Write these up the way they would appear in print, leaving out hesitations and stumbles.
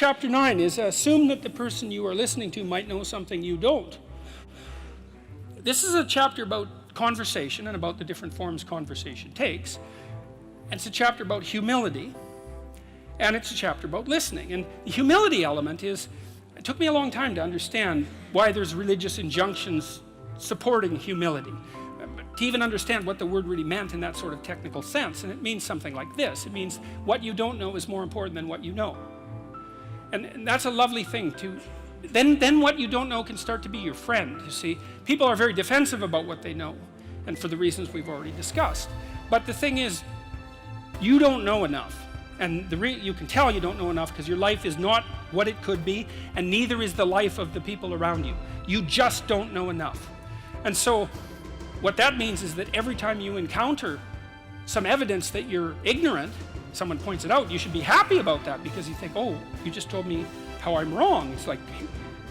Chapter 9 is assume that the person you are listening to might know something you don't. This is a chapter about conversation and about the different forms conversation takes. And it's a chapter about humility. And it's a chapter about listening. And the humility element is, it took me a long time to understand why there's religious injunctions supporting humility. To even understand what the word really meant in that sort of technical sense. And it means something like this. It means what you don't know is more important than what you know. And that's a lovely thing to, then what you don't know can start to be your friend, you see. People are very defensive about what they know, and for the reasons we've already discussed. But the thing is, you don't know enough. And you can tell you don't know enough because your life is not what it could be, and neither is the life of the people around you. You just don't know enough. And so, what that means is that every time you encounter some evidence that you're ignorant, someone points it out, you should be happy about that because you think, oh, you just told me how I'm wrong. It's like,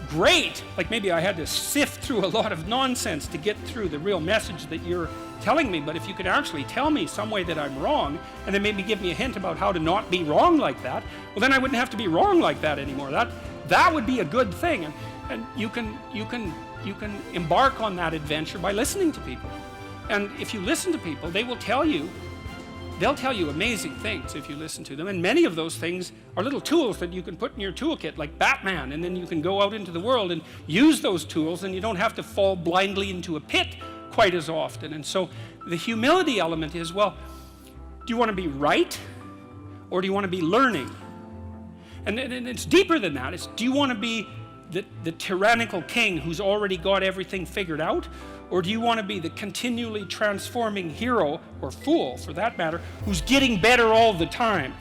great. Like maybe I had to sift through a lot of nonsense to get through the real message that you're telling me, but if you could actually tell me some way that I'm wrong and then maybe give me a hint about how to not be wrong like that, well then I wouldn't have to be wrong like that anymore. That would be a good thing. And you can embark on that adventure by listening to people. And if you listen to people, they'll tell you amazing things if you listen to them, and many of those things are little tools that you can put in your toolkit like Batman, and then you can go out into the world and use those tools, and you don't have to fall blindly into a pit quite as often. And so the humility element is, well, do you want to be right or do you want to be learning? And it's deeper than that. It's, do you want to be the tyrannical king who's already got everything figured out? Or do you want to be the continually transforming hero, or fool for that matter, who's getting better all the time?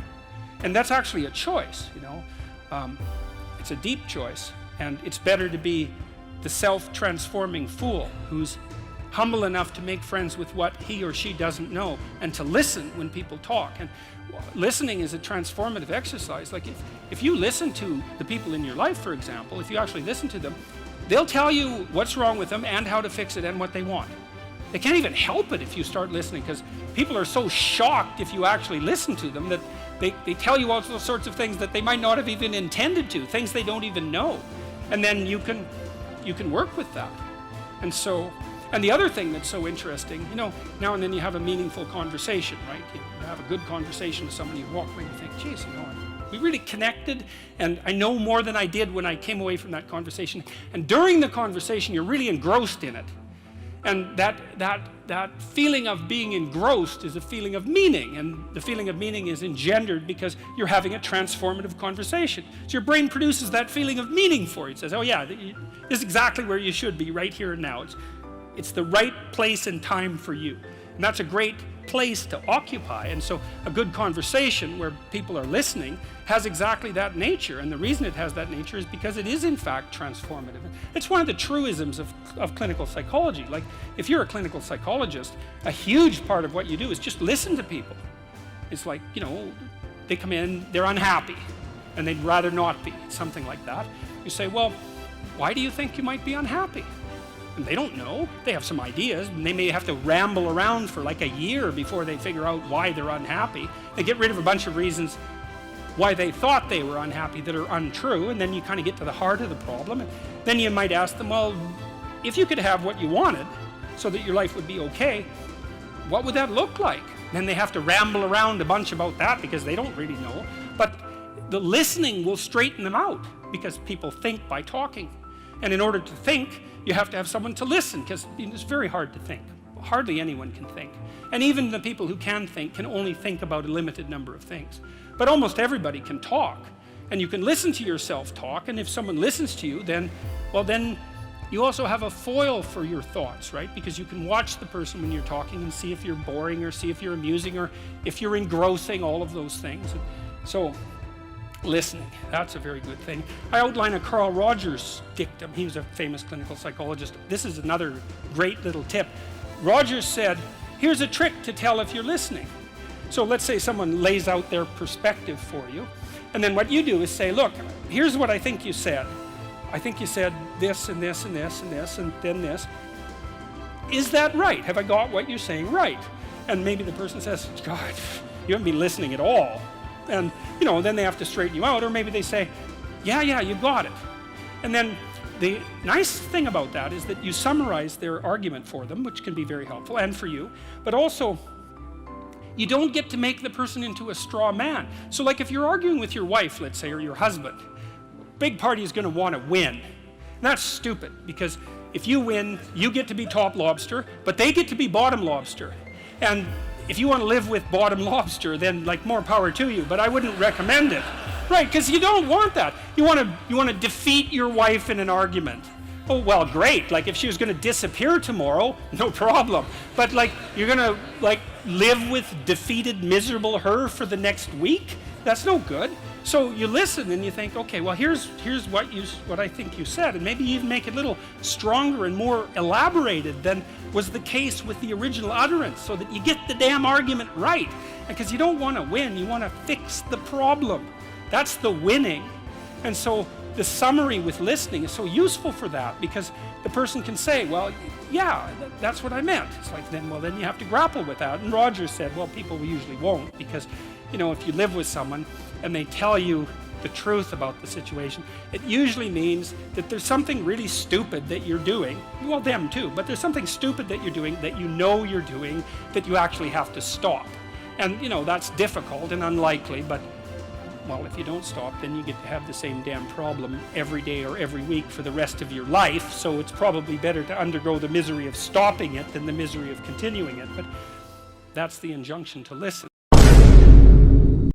And that's actually a choice, you know. It's a deep choice. And it's better to be the self-transforming fool who's humble enough to make friends with what he or she doesn't know and to listen when people talk. And listening is a transformative exercise. Like if you listen to the people in your life, for example, if you actually listen to them, they'll tell you what's wrong with them and how to fix it and what they want. They can't even help it if you start listening, because people are so shocked if you actually listen to them that they tell you all sorts of things that they might not have even intended to, things they don't even know. And then you can work with that. And so, and the other thing that's so interesting, you know, now and then you have a meaningful conversation, right? You have a good conversation with somebody, you walk away and you think, geez, you know, we really connected, and I know more than I did when I came away from that conversation. And during the conversation, you're really engrossed in it. And that feeling of being engrossed is a feeling of meaning, and the feeling of meaning is engendered because you're having a transformative conversation. So your brain produces that feeling of meaning for you. It says, oh yeah, this is exactly where you should be right here and now. It's the right place and time for you. And that's a great place to occupy. And so a good conversation where people are listening has exactly that nature. And the reason it has that nature is because it is in fact transformative. It's one of the truisms of clinical psychology. Like if you're a clinical psychologist, a huge part of what you do is just listen to people. It's like, you know, they come in, they're unhappy and they'd rather not be, something like that. You say, well, why do you think you might be unhappy? And they don't know. They have some ideas, and they may have to ramble around for like a year before they figure out why they're unhappy. They get rid of a bunch of reasons why they thought they were unhappy that are untrue, and then you kind of get to the heart of the problem. And then you might ask them, well, if you could have what you wanted so that your life would be okay, what would that look like? Then they have to ramble around a bunch about that because they don't really know. But the listening will straighten them out because people think by talking. And in order to think, you have to have someone to listen, because it's very hard to think. Hardly anyone can think. And even the people who can think can only think about a limited number of things. But almost everybody can talk. And you can listen to yourself talk, and if someone listens to you, then, well, then you also have a foil for your thoughts, right? Because you can watch the person when you're talking and see if you're boring or see if you're amusing or if you're engrossing, all of those things. So, listening, that's a very good thing. I outline a Carl Rogers dictum. He was a famous clinical psychologist. This is another great little tip. Rogers said, here's a trick to tell if you're listening. So let's say someone lays out their perspective for you, and then what you do is say, look, here's what I think you said. I think you said this and this and this and this and then this. Is that right? Have I got what you're saying right? And maybe the person says, God, you haven't been listening at all. And, you know, then they have to straighten you out. Or maybe they say, Yeah, you got it. And then the nice thing about that is that you summarize their argument for them, which can be very helpful, and for you, but also you don't get to make the person into a straw man. So like if you're arguing with your wife, let's say, or your husband, big party is going to want to win. And that's stupid, because if you win, you get to be top lobster, but they get to be bottom lobster. And if you want to live with bottom lobster, then like more power to you, but I wouldn't recommend it. Right, because you don't want that. You want to defeat your wife in an argument. Oh, well, great. Like if she was going to disappear tomorrow, no problem. But like you're going to like live with defeated, miserable her for the next week? That's no good. So you listen and you think, okay, well here's what I think you said, and maybe even make it a little stronger and more elaborated than was the case with the original utterance, so that you get the damn argument right. Because you don't want to win, you want to fix the problem. That's the winning. And so the summary with listening is so useful for that, because the person can say, well, yeah, that's what I meant. It's like, then you have to grapple with that. And Roger said, well, people usually won't, because, you know, if you live with someone and they tell you the truth about the situation, it usually means that there's something really stupid that you're doing. Well, them too, but there's something stupid that you're doing, that you know you're doing, that you actually have to stop. And, you know, that's difficult and unlikely, but well, if you don't stop, then you get to have the same damn problem every day or every week for the rest of your life. So it's probably better to undergo the misery of stopping it than the misery of continuing it. But that's the injunction to listen.